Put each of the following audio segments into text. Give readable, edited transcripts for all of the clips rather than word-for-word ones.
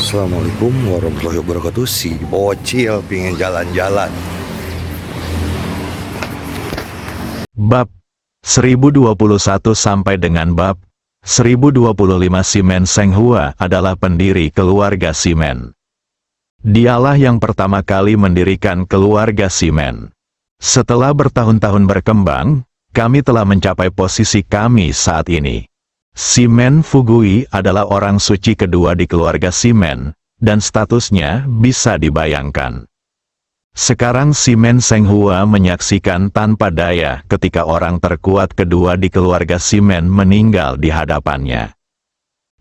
Assalamualaikum warahmatullahi wabarakatuh. Si bocil pingin jalan-jalan. Bab 1021 sampai dengan bab 1025. Simen Senghua adalah pendiri keluarga Simen. Dialah yang pertama kali mendirikan keluarga Simen. Setelah bertahun-tahun berkembang, kami telah mencapai posisi kami saat ini. Simen Fugui adalah orang suci kedua di keluarga Simen, dan statusnya bisa dibayangkan. Sekarang Simen Senghua menyaksikan tanpa daya ketika orang terkuat kedua di keluarga Simen meninggal di hadapannya.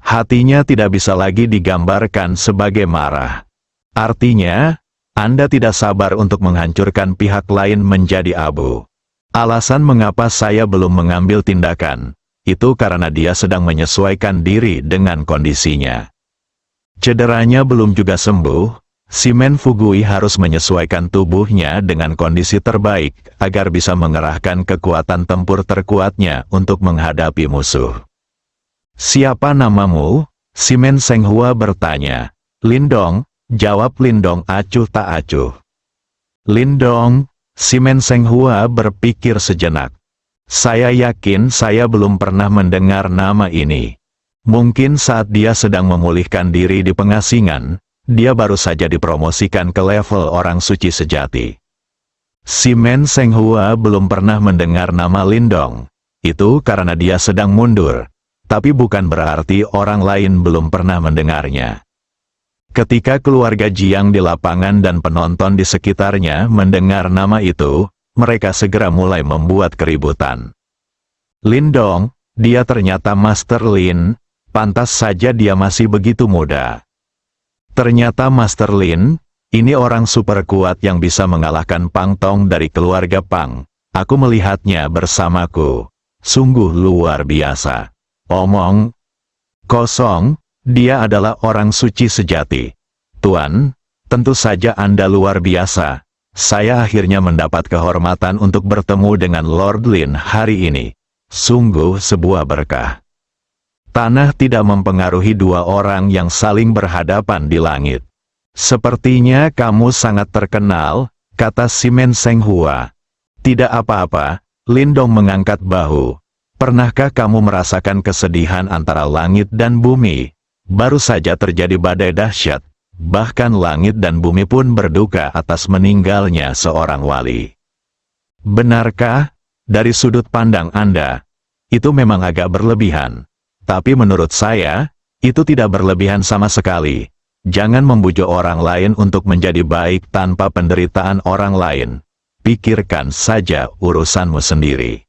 Hatinya tidak bisa lagi digambarkan sebagai marah. Artinya, Anda tidak sabar untuk menghancurkan pihak lain menjadi abu. Alasan mengapa saya belum mengambil tindakan, itu karena dia sedang menyesuaikan diri dengan kondisinya. Cederanya belum juga sembuh, Simen Fugui harus menyesuaikan tubuhnya dengan kondisi terbaik agar bisa mengerahkan kekuatan tempur terkuatnya untuk menghadapi musuh. "Siapa namamu?" Simen Senghua bertanya. "Lindong," jawab Lindong acuh tak acuh. "Lindong?" Simen Senghua berpikir sejenak. Saya yakin saya belum pernah mendengar nama ini. Mungkin saat dia sedang memulihkan diri di pengasingan, dia baru saja dipromosikan ke level orang suci sejati. Simen Senghua belum pernah mendengar nama Lindong. Itu karena dia sedang mundur, tapi bukan berarti orang lain belum pernah mendengarnya. Ketika keluarga Jiang di lapangan dan penonton di sekitarnya mendengar nama itu, mereka segera mulai membuat keributan. "Lindong, dia ternyata Master Lin, pantas saja dia masih begitu muda." Ternyata Master Lin, ini orang super kuat yang bisa mengalahkan Pang Tong dari keluarga Pang. Aku melihatnya bersamaku. Sungguh luar biasa. Omong kosong, dia adalah orang suci sejati. Tuan, tentu saja Anda luar biasa. Saya akhirnya mendapat kehormatan untuk bertemu dengan Lord Lin hari ini. Sungguh sebuah berkah. Tanah tidak mempengaruhi dua orang yang saling berhadapan di langit. "Sepertinya kamu sangat terkenal," kata Simen Senghua. "Tidak apa-apa," Lindong mengangkat bahu. "Pernahkah kamu merasakan kesedihan antara langit dan bumi? Baru saja terjadi badai dahsyat. Bahkan langit dan bumi pun berduka atas meninggalnya seorang wali. Benarkah? Dari sudut pandang Anda, itu memang agak berlebihan. Tapi menurut saya, itu tidak berlebihan sama sekali. Jangan membujuk orang lain untuk menjadi baik tanpa penderitaan orang lain. Pikirkan saja urusanmu sendiri.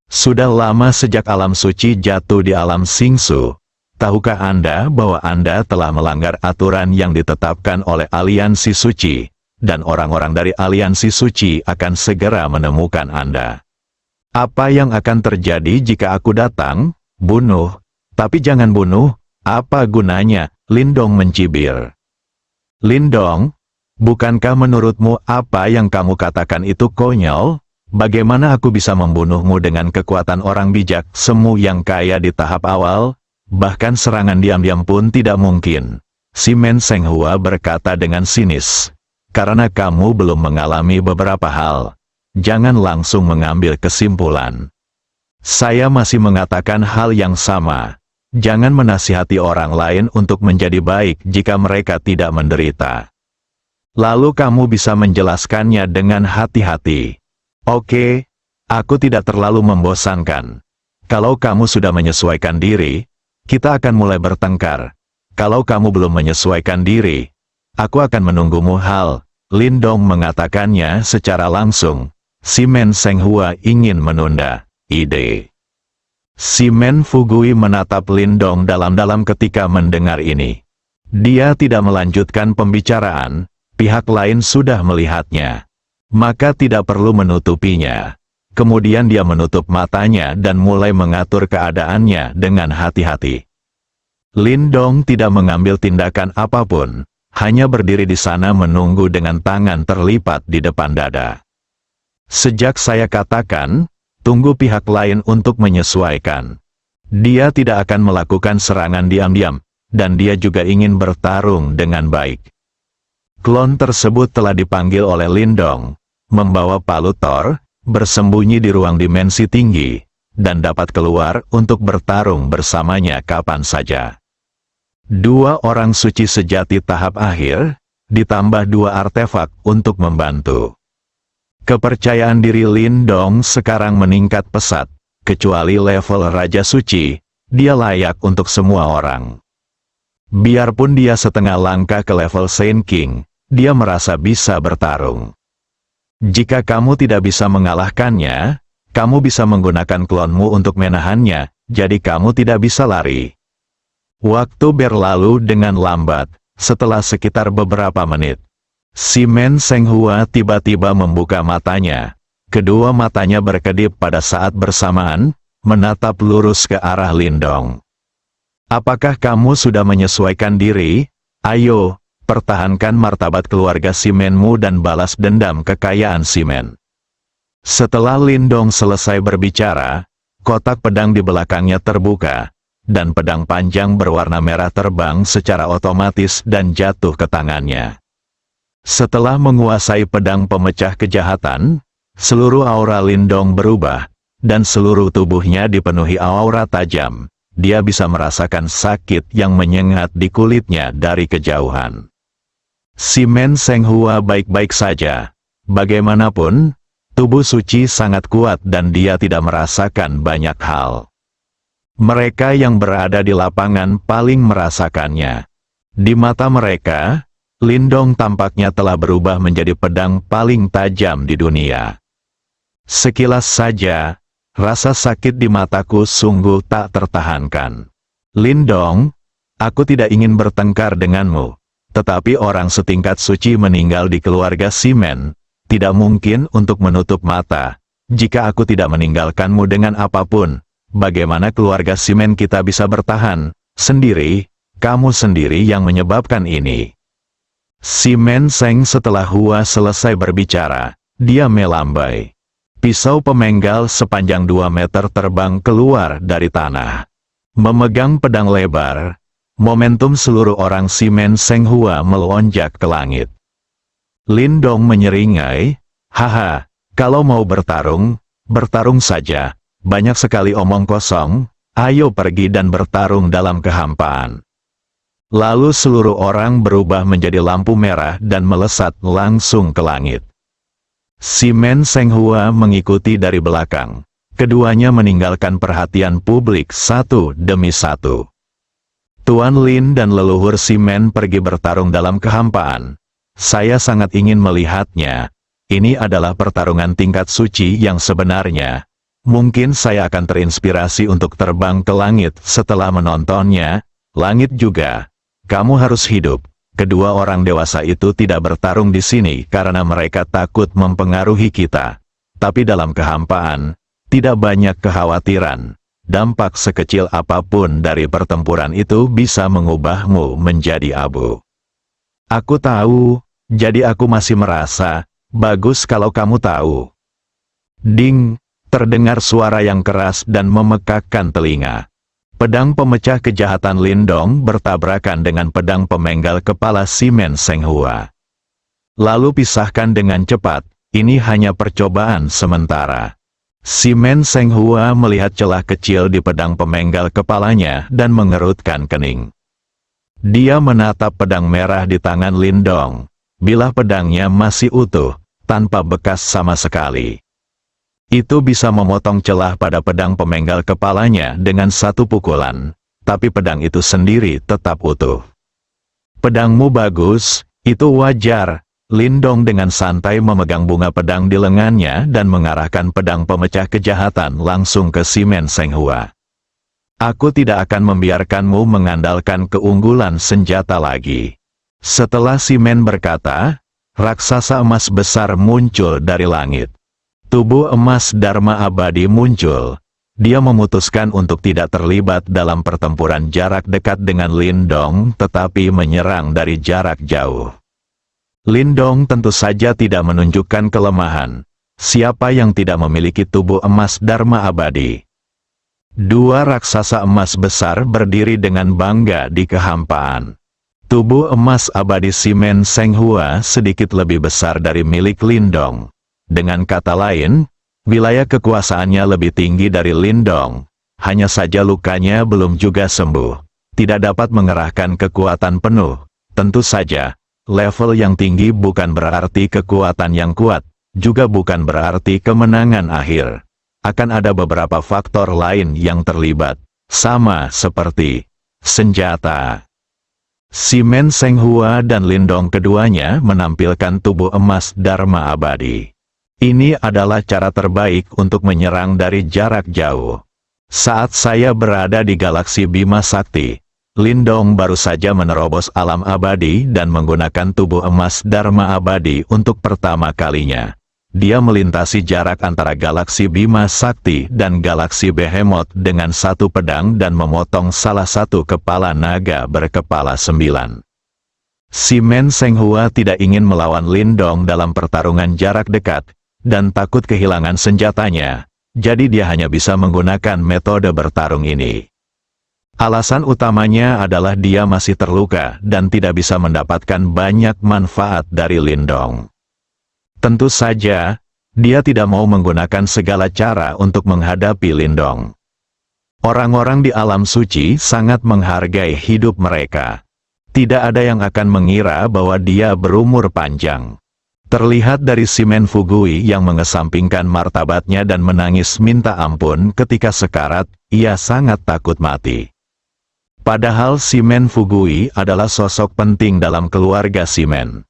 Sudah lama sejak alam suci jatuh di alam Singsu. Tahukah Anda bahwa Anda telah melanggar aturan yang ditetapkan oleh Aliansi Suci, dan orang-orang dari Aliansi Suci akan segera menemukan Anda? Apa yang akan terjadi jika aku datang? Bunuh. Tapi jangan bunuh. Apa gunanya? Lindong mencibir. "Lindong, bukankah menurutmu apa yang kamu katakan itu konyol? Bagaimana aku bisa membunuhmu dengan kekuatan orang bijak semu yang kaya di tahap awal? Bahkan serangan diam-diam pun tidak mungkin." Simen Senghua berkata dengan sinis. "Karena kamu belum mengalami beberapa hal, jangan langsung mengambil kesimpulan. Saya masih mengatakan hal yang sama. Jangan menasihati orang lain untuk menjadi baik jika mereka tidak menderita. Lalu kamu bisa menjelaskannya dengan hati-hati. Oke, aku tidak terlalu membosankan. Kalau kamu sudah menyesuaikan diri, kita akan mulai bertengkar. Kalau kamu belum menyesuaikan diri, aku akan menunggumu." Lindong mengatakannya secara langsung. Simen Senghua ingin menunda ide. Simen Fugui menatap Lindong dalam-dalam ketika mendengar ini. Dia tidak melanjutkan pembicaraan, pihak lain sudah melihatnya. Maka tidak perlu menutupinya. Kemudian dia menutup matanya dan mulai mengatur keadaannya dengan hati-hati. Lindong tidak mengambil tindakan apapun, hanya berdiri di sana menunggu dengan tangan terlipat di depan dada. Sejak saya katakan, tunggu pihak lain untuk menyesuaikan. Dia tidak akan melakukan serangan diam-diam. dan dia juga ingin bertarung dengan baik. Klon tersebut telah dipanggil oleh Lindong, membawa palu Thor, bersembunyi di ruang dimensi tinggi, dan dapat keluar untuk bertarung bersamanya kapan saja. Dua orang suci sejati tahap akhir, ditambah dua artefak untuk membantu. Kepercayaan diri Lindong sekarang meningkat pesat, kecuali level Raja Suci, dia layak untuk semua orang. Biarpun dia setengah langkah ke level Saint King, dia merasa bisa bertarung. Jika kamu tidak bisa mengalahkannya, kamu bisa menggunakan klonmu untuk menahannya, jadi kamu tidak bisa lari. Waktu berlalu dengan lambat, setelah sekitar beberapa menit. Si Men Senghua tiba-tiba membuka matanya. Kedua matanya berkedip pada saat bersamaan, menatap lurus ke arah Lindong. Apakah kamu sudah menyesuaikan diri? Ayo, pertahankan martabat keluarga Simenmu dan balas dendam kekayaan Simen. Setelah Lindong selesai berbicara, kotak pedang di belakangnya terbuka, dan pedang panjang berwarna merah terbang secara otomatis dan jatuh ke tangannya. Setelah menguasai pedang pemecah kejahatan, seluruh aura Lindong berubah, dan seluruh tubuhnya dipenuhi aura tajam. Dia bisa merasakan sakit yang menyengat di kulitnya dari kejauhan. Si Men Senghua baik-baik saja. Bagaimanapun, tubuh suci sangat kuat dan dia tidak merasakan banyak hal. Mereka yang berada di lapangan paling merasakannya. Di mata mereka, Lindong tampaknya telah berubah menjadi pedang paling tajam di dunia. Sekilas saja, rasa sakit di mataku sungguh tak tertahankan. Lindong, aku tidak ingin bertengkar denganmu, tetapi orang setingkat suci meninggal di keluarga Simen, tidak mungkin untuk menutup mata. Jika aku tidak meninggalkanmu dengan apapun, bagaimana keluarga Simen kita bisa bertahan? Sendiri, kamu sendiri yang menyebabkan ini. Si Men Seng setelah Hua selesai berbicara, dia melambai. Pisau pemenggal sepanjang 2 meter terbang keluar dari tanah. Memegang pedang lebar, momentum seluruh orang Si Men Senghua melonjak ke langit. Lindong menyeringai, haha, kalau mau bertarung, bertarung saja, banyak sekali omong kosong, ayo pergi dan bertarung dalam kehampaan. Lalu seluruh orang berubah menjadi lampu merah dan melesat langsung ke langit. Si Men Senghua mengikuti dari belakang. Keduanya meninggalkan perhatian publik satu demi satu. Tuan Lin dan leluhur Si Men pergi bertarung dalam kehampaan. Saya sangat ingin melihatnya. Ini adalah pertarungan tingkat suci yang sebenarnya. Mungkin saya akan terinspirasi untuk terbang ke langit setelah menontonnya. Langit juga. Kamu harus hidup. Kedua orang dewasa itu tidak bertarung di sini karena mereka takut mempengaruhi kita. Tapi dalam kehampaan, tidak banyak kekhawatiran. Dampak sekecil apapun dari pertempuran itu bisa mengubahmu menjadi abu. Aku tahu, jadi aku masih merasa, bagus kalau kamu tahu. Ding, terdengar suara yang keras dan memekakkan telinga. Pedang pemecah kejahatan Lindong bertabrakan dengan pedang pemenggal kepala Si Men Senghua. Lalu pisahkan dengan cepat, ini hanya percobaan sementara. Si Men Senghua melihat celah kecil di pedang pemenggal kepalanya dan mengerutkan kening. Dia menatap pedang merah di tangan Lindong. Bilah pedangnya masih utuh, tanpa bekas sama sekali. Itu bisa memotong celah pada pedang pemenggal kepalanya dengan satu pukulan, tapi pedang itu sendiri tetap utuh. Pedangmu bagus, itu wajar. Lindong dengan santai memegang bunga pedang di lengannya dan mengarahkan pedang pemecah kejahatan langsung ke Si Men Senghua. Aku tidak akan membiarkanmu mengandalkan keunggulan senjata lagi. Setelah Si Men berkata, raksasa emas besar muncul dari langit. Tubuh emas Dharma abadi muncul. Dia memutuskan untuk tidak terlibat dalam pertempuran jarak dekat dengan Lindong, tetapi menyerang dari jarak jauh. Lindong tentu saja tidak menunjukkan kelemahan. Siapa yang tidak memiliki tubuh emas Dharma abadi? Dua raksasa emas besar berdiri dengan bangga di kehampaan. Tubuh emas abadi Simen Senghua sedikit lebih besar dari milik Lindong. Dengan kata lain, wilayah kekuasaannya lebih tinggi dari Lindong. Hanya saja lukanya belum juga sembuh. Tidak dapat mengerahkan kekuatan penuh. Tentu saja, level yang tinggi bukan berarti kekuatan yang kuat, juga bukan berarti kemenangan akhir. Akan ada beberapa faktor lain yang terlibat, sama seperti senjata. Simen Senghua dan Lindong keduanya menampilkan tubuh emas Dharma abadi. Ini adalah cara terbaik untuk menyerang dari jarak jauh. Saat saya berada di galaksi Bima Sakti, Lindong baru saja menerobos alam abadi dan menggunakan tubuh emas Dharma abadi untuk pertama kalinya. Dia melintasi jarak antara galaksi Bima Sakti dan galaksi Behemoth dengan satu pedang dan memotong salah satu kepala naga berkepala 9. Simen Senghua tidak ingin melawan Lindong dalam pertarungan jarak dekat, dan takut kehilangan senjatanya. Jadi dia hanya bisa menggunakan metode bertarung ini. Alasan utamanya adalah dia masih terluka dan tidak bisa mendapatkan banyak manfaat dari Lindong. Tentu saja, dia tidak mau menggunakan segala cara untuk menghadapi Lindong. Orang-orang di alam suci sangat menghargai hidup mereka. Tidak ada yang akan mengira bahwa dia berumur panjang. Terlihat dari Simen Fugui yang mengesampingkan martabatnya dan menangis minta ampun ketika sekarat, ia sangat takut mati. Padahal Simen Fugui adalah sosok penting dalam keluarga Simen.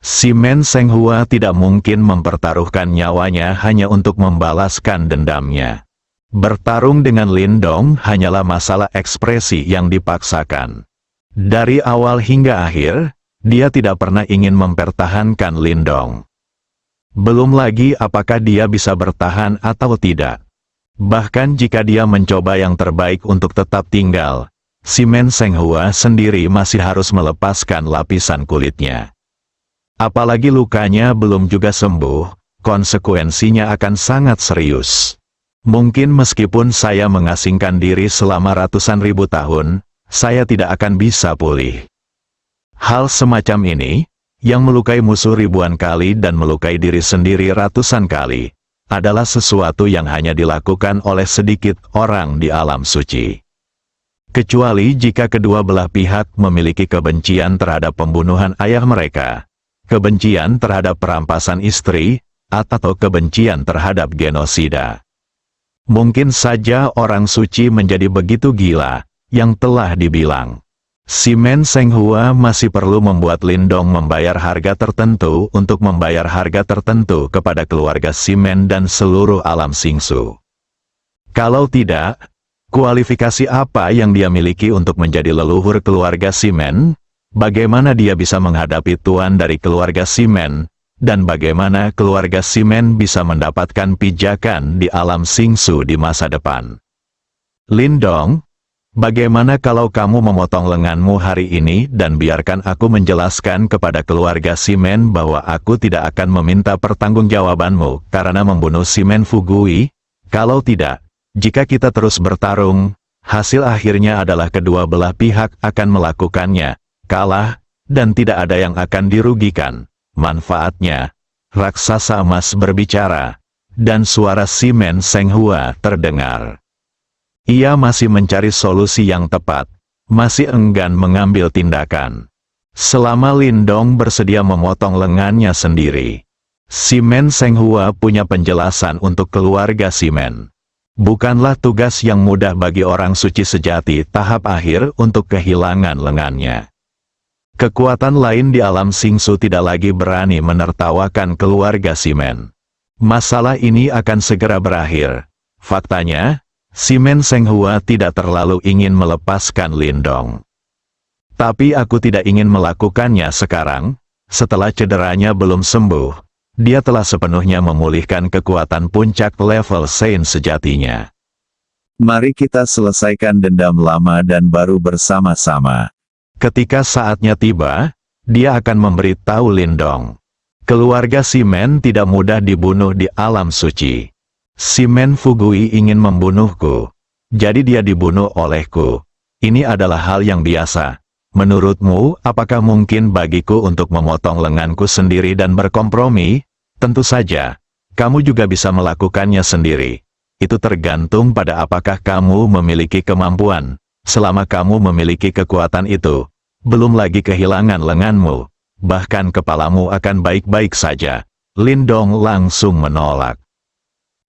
Simen Senghua tidak mungkin mempertaruhkan nyawanya hanya untuk membalaskan dendamnya. Bertarung dengan Lindong hanyalah masalah ekspresi yang dipaksakan. Dari awal hingga akhir, dia tidak pernah ingin mempertahankan Lindong. Belum lagi apakah dia bisa bertahan atau tidak. Bahkan jika dia mencoba yang terbaik untuk tetap tinggal, Simen Senghua sendiri masih harus melepaskan lapisan kulitnya. Apalagi lukanya belum juga sembuh, konsekuensinya akan sangat serius. Mungkin meskipun saya mengasingkan diri selama ratusan ribu tahun, saya tidak akan bisa pulih. Hal semacam ini, yang melukai musuh ribuan kali dan melukai diri sendiri ratusan kali, adalah sesuatu yang hanya dilakukan oleh sedikit orang di alam suci. Kecuali jika kedua belah pihak memiliki kebencian terhadap pembunuhan ayah mereka, kebencian terhadap perampasan istri, atau kebencian terhadap genosida. Mungkin saja orang suci menjadi begitu gila, yang telah dibilang. Simen Senghua masih perlu membuat Lindong membayar harga tertentu untuk membayar harga tertentu kepada keluarga Simen dan seluruh alam Singsu. Kalau tidak, kualifikasi apa yang dia miliki untuk menjadi leluhur keluarga Simen? Bagaimana dia bisa menghadapi tuan dari keluarga Simen? Dan bagaimana keluarga Simen bisa mendapatkan pijakan di alam Singsu di masa depan? Lindong, bagaimana kalau kamu memotong lenganmu hari ini dan biarkan aku menjelaskan kepada keluarga Simen bahwa aku tidak akan meminta pertanggungjawabanmu karena membunuh Simen Fugui? Kalau tidak, jika kita terus bertarung, hasil akhirnya adalah kedua belah pihak akan melakukannya, kalah, dan tidak ada yang akan dirugikan. Manfaatnya, raksasa emas berbicara, dan suara Simen Senghua terdengar. Ia masih mencari solusi yang tepat, masih enggan mengambil tindakan. Selama Lindong bersedia memotong lengannya sendiri, Simen Senghua punya penjelasan untuk keluarga Simen. Bukanlah tugas yang mudah bagi orang suci sejati tahap akhir untuk kehilangan lengannya. Kekuatan lain di alam Singsu tidak lagi berani menertawakan keluarga Simen. Masalah ini akan segera berakhir. Faktanya, Simen Senghua tidak terlalu ingin melepaskan Lindong. Tapi aku tidak ingin melakukannya sekarang, setelah cederanya belum sembuh. Dia telah sepenuhnya memulihkan kekuatan puncak level Saint sejatinya. Mari kita selesaikan dendam lama dan baru bersama-sama. Ketika saatnya tiba, dia akan memberitahu Lindong. Keluarga Simen tidak mudah dibunuh di alam suci. Simen Fugui ingin membunuhku. Jadi dia dibunuh olehku. Ini adalah hal yang biasa. Menurutmu, apakah mungkin bagiku untuk memotong lenganku sendiri dan berkompromi? Tentu saja. Kamu juga bisa melakukannya sendiri. Itu tergantung pada apakah kamu memiliki kemampuan. Selama kamu memiliki kekuatan itu, belum lagi kehilangan lenganmu, bahkan kepalamu akan baik-baik saja. Lindong langsung menolak.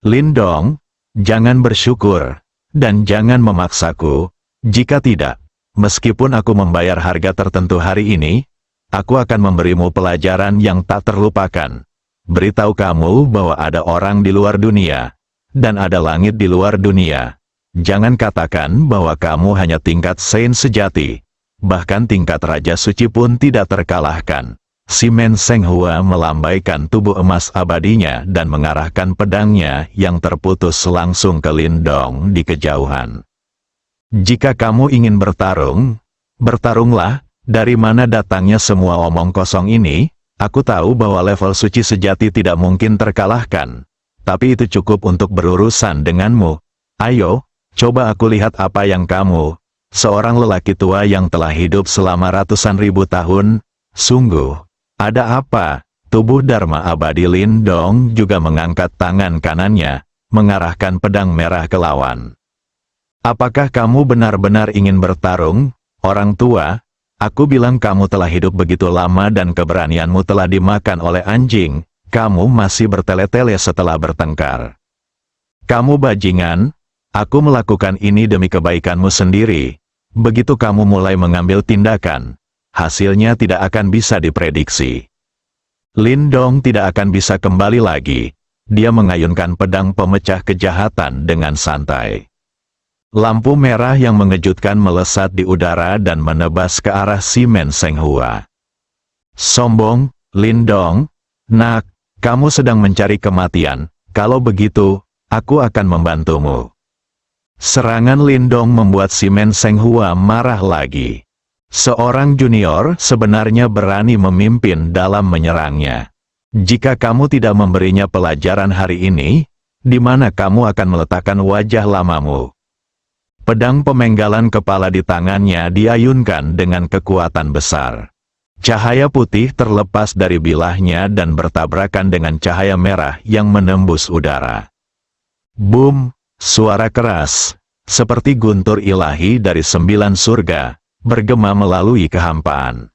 Lindong, jangan bersyukur, dan jangan memaksaku. Jika tidak, meskipun aku membayar harga tertentu hari ini, aku akan memberimu pelajaran yang tak terlupakan. Beritahu kamu bahwa ada orang di luar dunia, dan ada langit di luar dunia. Jangan katakan bahwa kamu hanya tingkat saint sejati. Bahkan tingkat Raja Suci pun tidak terkalahkan. Simen Senghua melambaikan tubuh emas abadinya dan mengarahkan pedangnya yang terputus langsung ke Lindong di kejauhan. Jika kamu ingin bertarung, bertarunglah. Dari mana datangnya semua omong kosong ini? Aku tahu bahwa level suci sejati tidak mungkin terkalahkan. Tapi itu cukup untuk berurusan denganmu. Ayo, coba aku lihat apa yang kamu, seorang lelaki tua yang telah hidup selama ratusan ribu tahun, sungguh, ada apa? Tubuh Dharma Abadi Lindong juga mengangkat tangan kanannya, mengarahkan pedang merah ke lawan. Apakah kamu benar-benar ingin bertarung, orang tua? Aku bilang kamu telah hidup begitu lama dan keberanianmu telah dimakan oleh anjing, kamu masih bertele-tele setelah bertengkar. Kamu bajingan, aku melakukan ini demi kebaikanmu sendiri. Begitu kamu mulai mengambil tindakan, hasilnya tidak akan bisa diprediksi. Lindong tidak akan bisa kembali lagi. Dia mengayunkan pedang pemecah kejahatan dengan santai. Lampu merah yang mengejutkan melesat di udara dan menebas ke arah Simen Senghua. Sombong, Lindong. Nak, kamu sedang mencari kematian. Kalau begitu, aku akan membantumu. Serangan Lindong membuat Simen Senghua marah lagi. Seorang junior sebenarnya berani memimpin dalam menyerangnya. Jika kamu tidak memberinya pelajaran hari ini, di mana kamu akan meletakkan wajah lamamu? Pedang pemenggalan kepala di tangannya diayunkan dengan kekuatan besar. Cahaya putih terlepas dari bilahnya dan bertabrakan dengan cahaya merah yang menembus udara. Boom! Suara keras, seperti guntur ilahi dari 9 surga, bergema melalui kehampaan.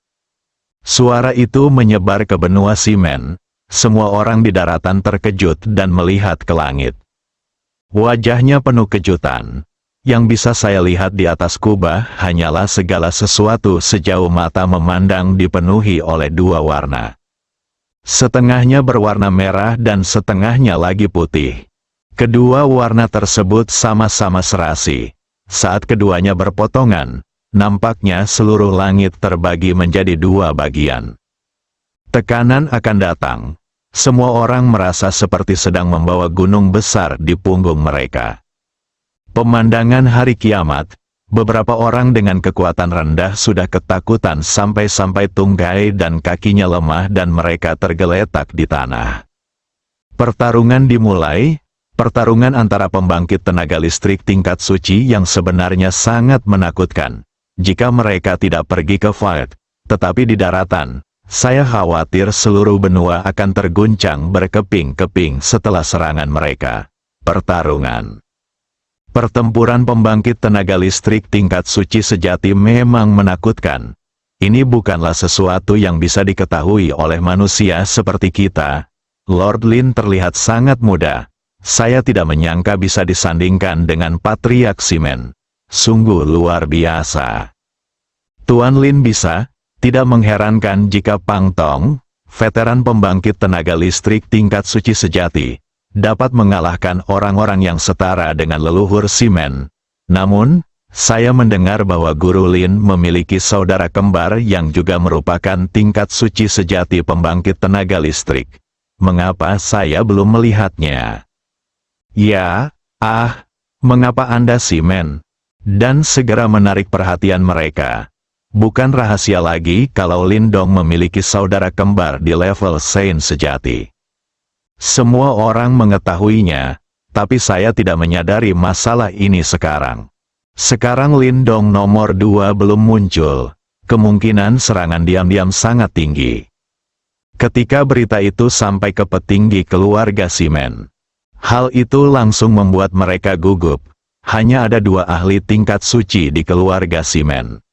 Suara itu menyebar ke benua Simen. Semua orang di daratan terkejut dan melihat ke langit. Wajahnya penuh kejutan. Yang bisa saya lihat di atas kubah hanyalah segala sesuatu sejauh mata memandang dipenuhi oleh 2 warna. Setengahnya berwarna merah dan setengahnya lagi putih. Kedua warna tersebut sama-sama serasi. Saat keduanya berpotongan, nampaknya seluruh langit terbagi menjadi 2 bagian. Tekanan akan datang. Semua orang merasa seperti sedang membawa gunung besar di punggung mereka. Pemandangan hari kiamat, beberapa orang dengan kekuatan rendah sudah ketakutan sampai-sampai tunggai dan kakinya lemah dan mereka tergeletak di tanah. Pertarungan dimulai, pertarungan antara pembangkit tenaga listrik tingkat suci yang sebenarnya sangat menakutkan. Jika mereka tidak pergi ke fight, tetapi di daratan, saya khawatir seluruh benua akan terguncang berkeping-keping setelah serangan mereka. Pertarungan. Pertempuran pembangkit tenaga listrik tingkat suci sejati memang menakutkan. Ini bukanlah sesuatu yang bisa diketahui oleh manusia seperti kita. Lord Lin terlihat sangat muda. Saya tidak menyangka bisa disandingkan dengan Patriark Simen. Sungguh luar biasa. Tuan Lin bisa, tidak mengherankan jika Pang Tong, veteran pembangkit tenaga listrik tingkat suci sejati, dapat mengalahkan orang-orang yang setara dengan leluhur Simen. Namun, saya mendengar bahwa Guru Lin memiliki saudara kembar yang juga merupakan tingkat suci sejati pembangkit tenaga listrik. Mengapa saya belum melihatnya? Ya, mengapa Anda Simen? Dan segera menarik perhatian mereka. Bukan rahasia lagi kalau Lindong memiliki saudara kembar di level Saint sejati. Semua orang mengetahuinya, tapi saya tidak menyadari masalah ini sekarang. Sekarang Lindong nomor 2 belum muncul, kemungkinan serangan diam-diam sangat tinggi. Ketika berita itu sampai ke petinggi keluarga Shimen, hal itu langsung membuat mereka gugup. Hanya ada 2 ahli tingkat suci di keluarga Shimen.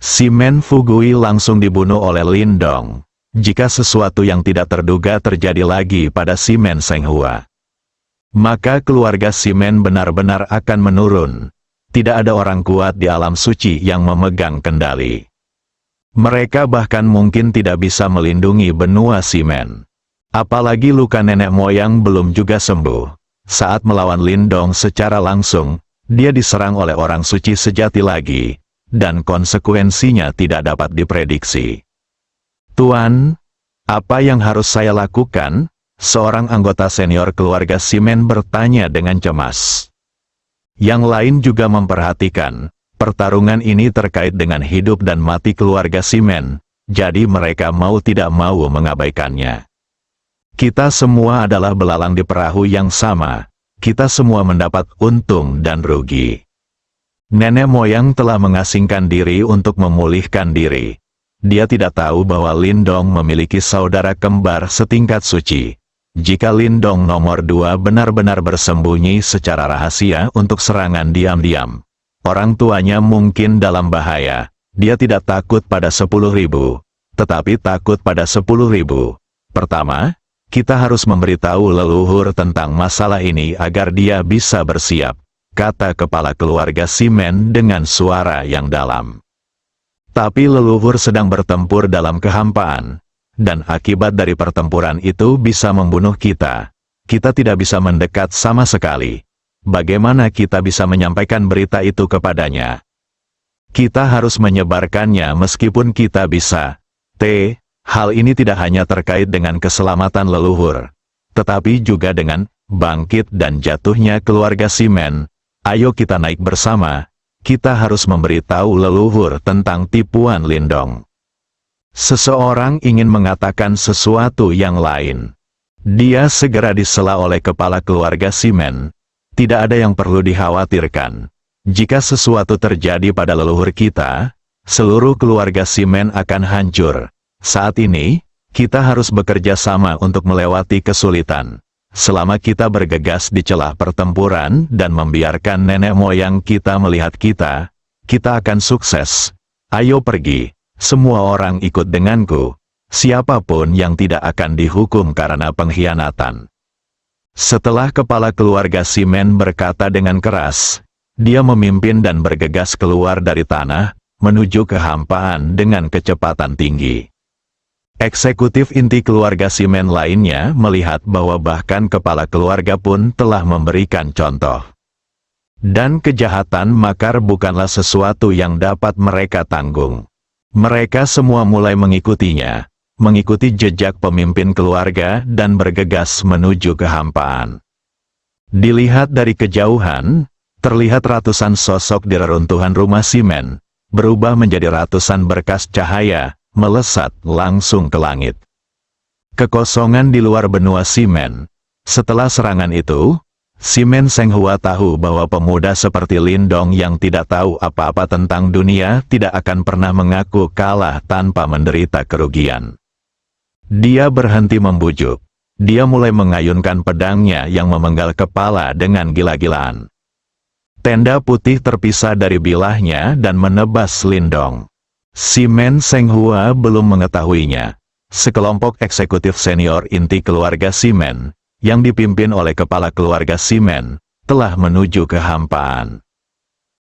Shimen Fugui langsung dibunuh oleh Lindong. Jika sesuatu yang tidak terduga terjadi lagi pada Shimen Senghua, maka keluarga Shimen benar-benar akan menurun. Tidak ada orang kuat di alam suci yang memegang kendali. Mereka bahkan mungkin tidak bisa melindungi benua Shimen. Apalagi luka nenek moyang belum juga sembuh. Saat melawan Lindong secara langsung, dia diserang oleh orang suci sejati lagi, dan konsekuensinya tidak dapat diprediksi. Tuan, apa yang harus saya lakukan? Seorang anggota senior keluarga Shimen bertanya dengan cemas. Yang lain juga memperhatikan, pertarungan ini terkait dengan hidup dan mati keluarga Shimen, jadi mereka mau tidak mau mengabaikannya. Kita semua adalah belalang di perahu yang sama. Kita semua mendapat untung dan rugi. Nenek moyang telah mengasingkan diri untuk memulihkan diri. Dia tidak tahu bahwa Lindong memiliki saudara kembar setingkat suci. Jika Lindong nomor 2 benar-benar bersembunyi secara rahasia untuk serangan diam-diam, orang tuanya mungkin dalam bahaya. Dia tidak takut pada 10.000, tetapi takut pada 10.000. Pertama, kita harus memberitahu leluhur tentang masalah ini agar dia bisa bersiap, kata kepala keluarga Shimen dengan suara yang dalam. Tapi leluhur sedang bertempur dalam kehampaan, dan akibat dari pertempuran itu bisa membunuh kita. Kita tidak bisa mendekat sama sekali. Bagaimana kita bisa menyampaikan berita itu kepadanya? Kita harus menyebarkannya meskipun kita bisa. Hal ini tidak hanya terkait dengan keselamatan leluhur, tetapi juga dengan bangkit dan jatuhnya keluarga Shimen. Ayo kita naik bersama, kita harus memberitahu leluhur tentang tipuan Lindong. Seseorang ingin mengatakan sesuatu yang lain. Dia segera disela oleh kepala keluarga Shimen. Tidak ada yang perlu dikhawatirkan. Jika sesuatu terjadi pada leluhur kita, seluruh keluarga Shimen akan hancur. Saat ini, kita harus bekerja sama untuk melewati kesulitan. Selama kita bergegas di celah pertempuran dan membiarkan nenek moyang kita melihat kita, kita akan sukses. Ayo pergi, semua orang ikut denganku. Siapapun yang tidak akan dihukum karena pengkhianatan. Setelah kepala keluarga Shimen berkata dengan keras, dia memimpin dan bergegas keluar dari tanah, menuju kehampaan dengan kecepatan tinggi. Eksekutif inti keluarga Shimen lainnya melihat bahwa bahkan kepala keluarga pun telah memberikan contoh. Dan kejahatan makar bukanlah sesuatu yang dapat mereka tanggung. Mereka semua mulai mengikutinya, mengikuti jejak pemimpin keluarga dan bergegas menuju kehampaan. Dilihat dari kejauhan, terlihat ratusan sosok di reruntuhan rumah Shimen, berubah menjadi ratusan berkas cahaya, melesat langsung ke langit. Kekosongan di luar benua Shimen. Setelah serangan itu, Shimen Senghua tahu bahwa pemuda seperti Lindong yang tidak tahu apa-apa tentang dunia tidak akan pernah mengaku kalah tanpa menderita kerugian. Dia berhenti membujuk. Dia mulai mengayunkan pedangnya yang memenggal kepala dengan gila-gilaan. Tenda putih terpisah dari bilahnya dan menebas Lindong. Shimen Senghua belum mengetahuinya. Sekelompok eksekutif senior inti keluarga Shimen, yang dipimpin oleh kepala keluarga Shimen, telah menuju kehampaan.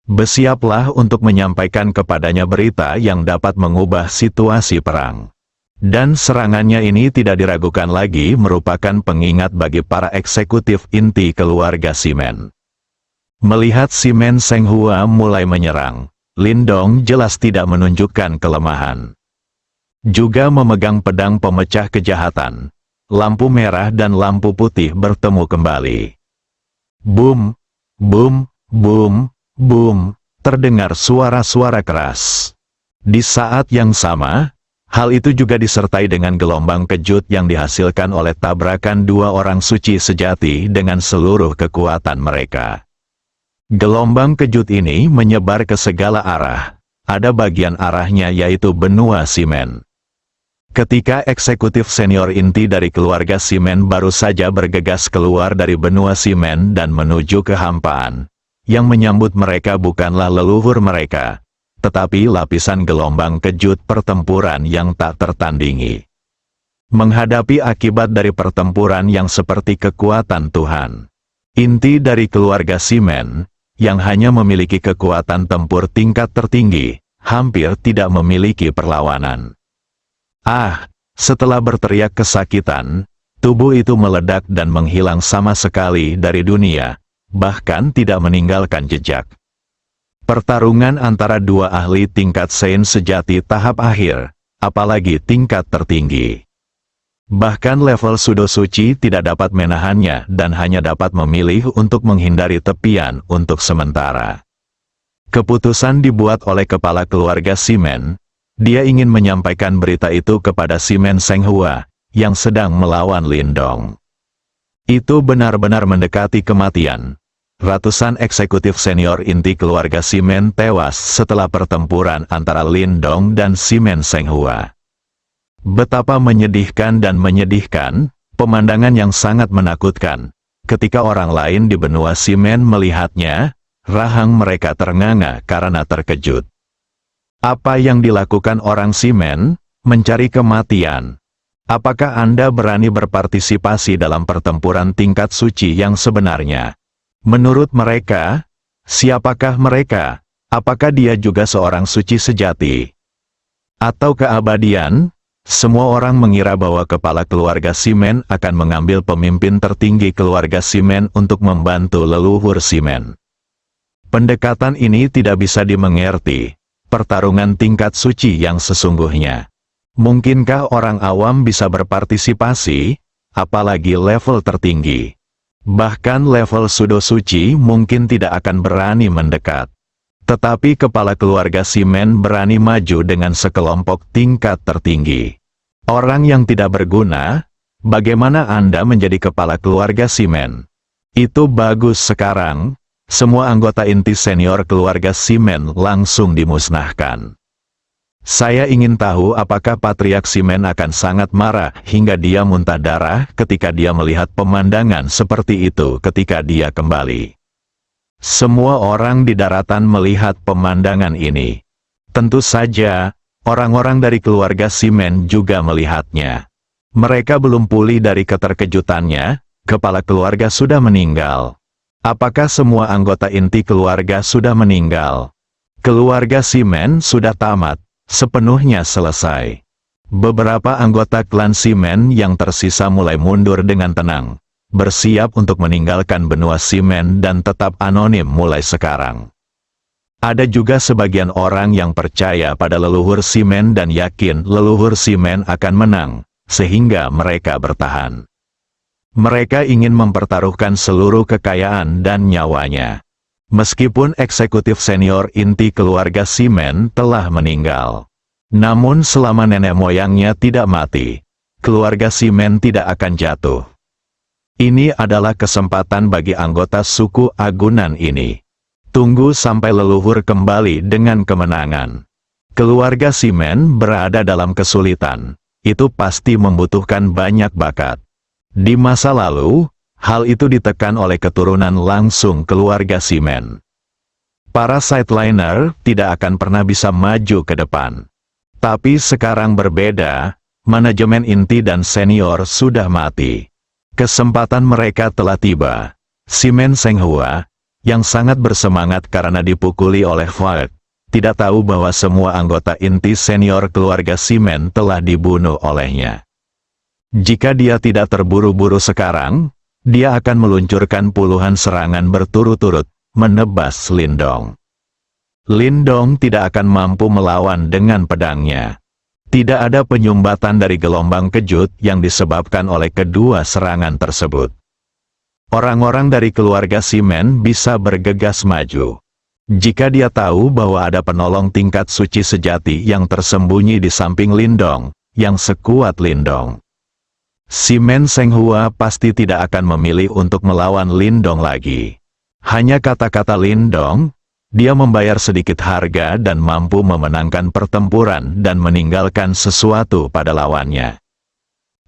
Bersiaplah untuk menyampaikan kepadanya berita yang dapat mengubah situasi perang. Dan serangannya ini tidak diragukan lagi merupakan pengingat bagi para eksekutif inti keluarga Shimen. Melihat Shimen Senghua mulai menyerang, Lindong jelas tidak menunjukkan kelemahan. Juga memegang pedang pemecah kejahatan. Lampu merah dan lampu putih bertemu kembali. Boom, boom, boom, boom, terdengar suara-suara keras. Di saat yang sama, Hal itu juga disertai dengan gelombang kejut yang dihasilkan oleh tabrakan dua orang suci sejati dengan seluruh kekuatan mereka. Gelombang kejut ini menyebar ke segala arah. Ada bagian arahnya yaitu benua Simen. Ketika eksekutif senior inti dari keluarga Simen baru saja bergegas keluar dari benua Simen dan menuju kehampaan, yang menyambut mereka bukanlah leluhur mereka, tetapi lapisan gelombang kejut pertempuran yang tak tertandingi. Menghadapi akibat dari pertempuran yang seperti kekuatan Tuhan, inti dari keluarga Simen, yang hanya memiliki kekuatan tempur tingkat tertinggi, hampir tidak memiliki perlawanan. Setelah berteriak kesakitan, tubuh itu meledak dan menghilang sama sekali dari dunia, bahkan tidak meninggalkan jejak. Pertarungan antara dua ahli tingkat Sein sejati tahap akhir, apalagi tingkat tertinggi. Bahkan level Sudo Suci tidak dapat menahannya dan hanya dapat memilih untuk menghindari tepian untuk sementara. Keputusan dibuat oleh kepala keluarga Simen. Dia ingin menyampaikan berita itu kepada Simen Senghua, yang sedang melawan Lindong. Itu benar-benar mendekati kematian. Ratusan eksekutif senior inti keluarga Simen tewas setelah pertempuran antara Lindong dan Simen Senghua. Betapa menyedihkan dan menyedihkan, pemandangan yang sangat menakutkan. Ketika orang lain di benua Simen melihatnya, rahang mereka ternganga karena terkejut. Apa yang dilakukan orang Simen? Mencari kematian. Apakah Anda berani berpartisipasi dalam pertempuran tingkat suci yang sebenarnya? Menurut mereka, siapakah mereka? Apakah dia juga seorang suci sejati? Atau keabadian? Semua orang mengira bahwa kepala keluarga Simen akan mengambil pemimpin tertinggi keluarga Simen untuk membantu leluhur Simen. Pendekatan ini tidak bisa dimengerti. Pertarungan tingkat suci yang sesungguhnya. Mungkinkah orang awam bisa berpartisipasi? Apalagi level tertinggi. Bahkan level Sudo Suci mungkin tidak akan berani mendekat. Tetapi kepala keluarga Simen berani maju dengan sekelompok tingkat tertinggi. Orang yang tidak berguna, bagaimana Anda menjadi kepala keluarga Simen? Itu bagus sekarang, semua anggota inti senior keluarga Simen langsung dimusnahkan. Saya ingin tahu apakah Patriark Simen akan sangat marah hingga dia muntah darah ketika dia melihat pemandangan seperti itu ketika dia kembali. Semua orang di daratan melihat pemandangan ini. Tentu saja, orang-orang dari keluarga Simen juga melihatnya. Mereka belum pulih dari keterkejutannya, kepala keluarga sudah meninggal. Apakah semua anggota inti keluarga sudah meninggal? Keluarga Simen sudah tamat. Sepenuhnya selesai. Beberapa anggota klan Simen yang tersisa mulai mundur dengan tenang, bersiap untuk meninggalkan benua Simen dan tetap anonim mulai sekarang. Ada juga sebagian orang yang percaya pada leluhur Simen dan yakin leluhur Simen akan menang, sehingga mereka bertahan. Mereka ingin mempertaruhkan seluruh kekayaan dan nyawanya. Meskipun eksekutif senior inti keluarga Simen telah meninggal. Namun selama nenek moyangnya tidak mati, keluarga Simen tidak akan jatuh. Ini adalah kesempatan bagi anggota suku Agunan ini. Tunggu sampai leluhur kembali dengan kemenangan. Keluarga Simen berada dalam kesulitan. Itu pasti membutuhkan banyak bakat. Di masa lalu, hal itu ditekan oleh keturunan langsung keluarga Simen. Para sideliner tidak akan pernah bisa maju ke depan. Tapi sekarang berbeda, manajemen inti dan senior sudah mati. Kesempatan mereka telah tiba. Simen Senghua, yang sangat bersemangat karena dipukuli oleh Falk, tidak tahu bahwa semua anggota inti senior keluarga Simen telah dibunuh olehnya. Jika dia tidak terburu-buru sekarang, dia akan meluncurkan puluhan serangan berturut-turut, menebas Lindong. Lindong tidak akan mampu melawan dengan pedangnya. Tidak ada penyumbatan dari gelombang kejut yang disebabkan oleh kedua serangan tersebut. Orang-orang dari keluarga Simen bisa bergegas maju. Jika dia tahu bahwa ada penolong tingkat suci sejati yang tersembunyi di samping Lindong, yang sekuat Lindong, si Men Senghua pasti tidak akan memilih untuk melawan Lindong lagi. Hanya kata-kata Lindong, dia membayar sedikit harga dan mampu memenangkan pertempuran dan meninggalkan sesuatu pada lawannya.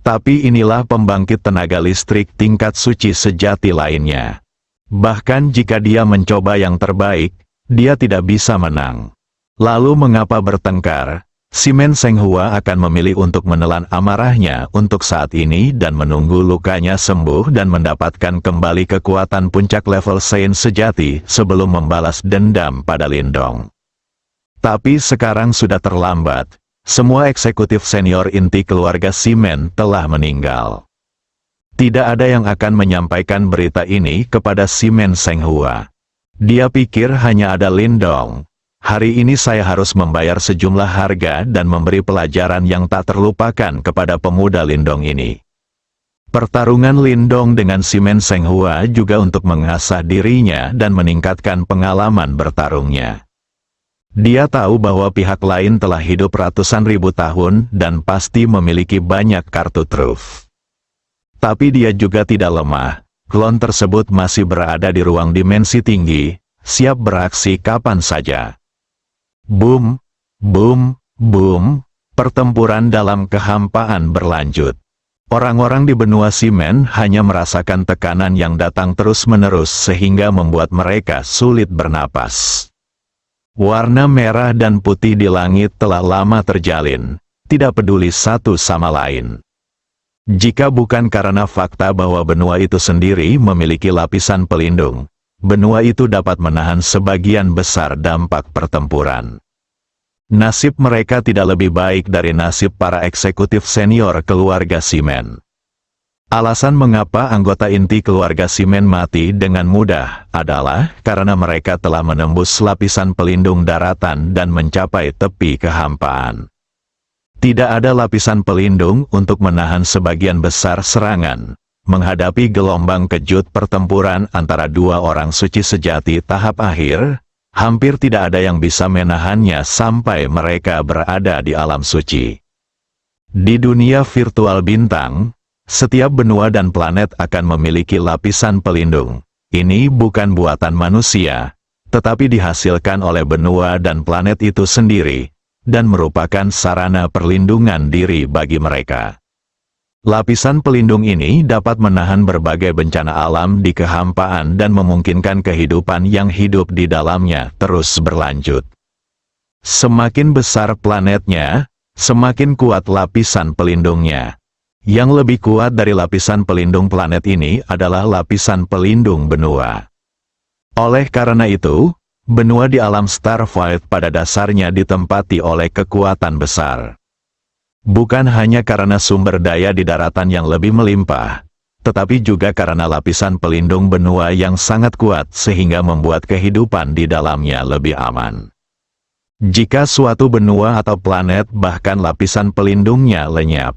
Tapi inilah pembangkit tenaga listrik tingkat suci sejati lainnya. Bahkan jika dia mencoba yang terbaik, dia tidak bisa menang. Lalu mengapa bertengkar? Si Men Senghua akan memilih untuk menelan amarahnya untuk saat ini dan menunggu lukanya sembuh dan mendapatkan kembali kekuatan puncak level Saint sejati sebelum membalas dendam pada Lindong. Tapi sekarang sudah terlambat. Semua eksekutif senior inti keluarga si Men telah meninggal. Tidak ada yang akan menyampaikan berita ini kepada si Men Senghua. Dia pikir hanya ada Lindong. Hari ini saya harus membayar sejumlah harga dan memberi pelajaran yang tak terlupakan kepada pemuda Lindong ini. Pertarungan Lindong dengan si Men Senghua juga untuk mengasah dirinya dan meningkatkan pengalaman bertarungnya. Dia tahu bahwa pihak lain telah hidup ratusan ribu tahun dan pasti memiliki banyak kartu truf. Tapi dia juga tidak lemah. Klon tersebut masih berada di ruang dimensi tinggi, siap beraksi kapan saja. Boom, boom, boom, pertempuran dalam kehampaan berlanjut. Orang-orang di benua Simen hanya merasakan tekanan yang datang terus-menerus sehingga membuat mereka sulit bernapas. Warna merah dan putih di langit telah lama terjalin, tidak peduli satu sama lain. Jika bukan karena fakta bahwa benua itu sendiri memiliki lapisan pelindung, benua itu dapat menahan sebagian besar dampak pertempuran. Nasib mereka tidak lebih baik dari nasib para eksekutif senior keluarga Simen. Alasan mengapa anggota inti keluarga Simen mati dengan mudah adalah karena mereka telah menembus lapisan pelindung daratan dan mencapai tepi kehampaan. Tidak ada lapisan pelindung untuk menahan sebagian besar serangan. Menghadapi gelombang kejut pertempuran antara dua orang suci sejati tahap akhir, hampir tidak ada yang bisa menahannya sampai mereka berada di alam suci. Di dunia virtual bintang, setiap benua dan planet akan memiliki lapisan pelindung. Ini bukan buatan manusia, tetapi dihasilkan oleh benua dan planet itu sendiri, dan merupakan sarana perlindungan diri bagi mereka. Lapisan pelindung ini dapat menahan berbagai bencana alam di kehampaan dan memungkinkan kehidupan yang hidup di dalamnya terus berlanjut. Semakin besar planetnya, semakin kuat lapisan pelindungnya. Yang lebih kuat dari lapisan pelindung planet ini adalah lapisan pelindung benua. Oleh karena itu, benua di alam Starfield pada dasarnya ditempati oleh kekuatan besar. Bukan hanya karena sumber daya di daratan yang lebih melimpah, tetapi juga karena lapisan pelindung benua yang sangat kuat sehingga membuat kehidupan di dalamnya lebih aman. Jika suatu benua atau planet bahkan lapisan pelindungnya lenyap,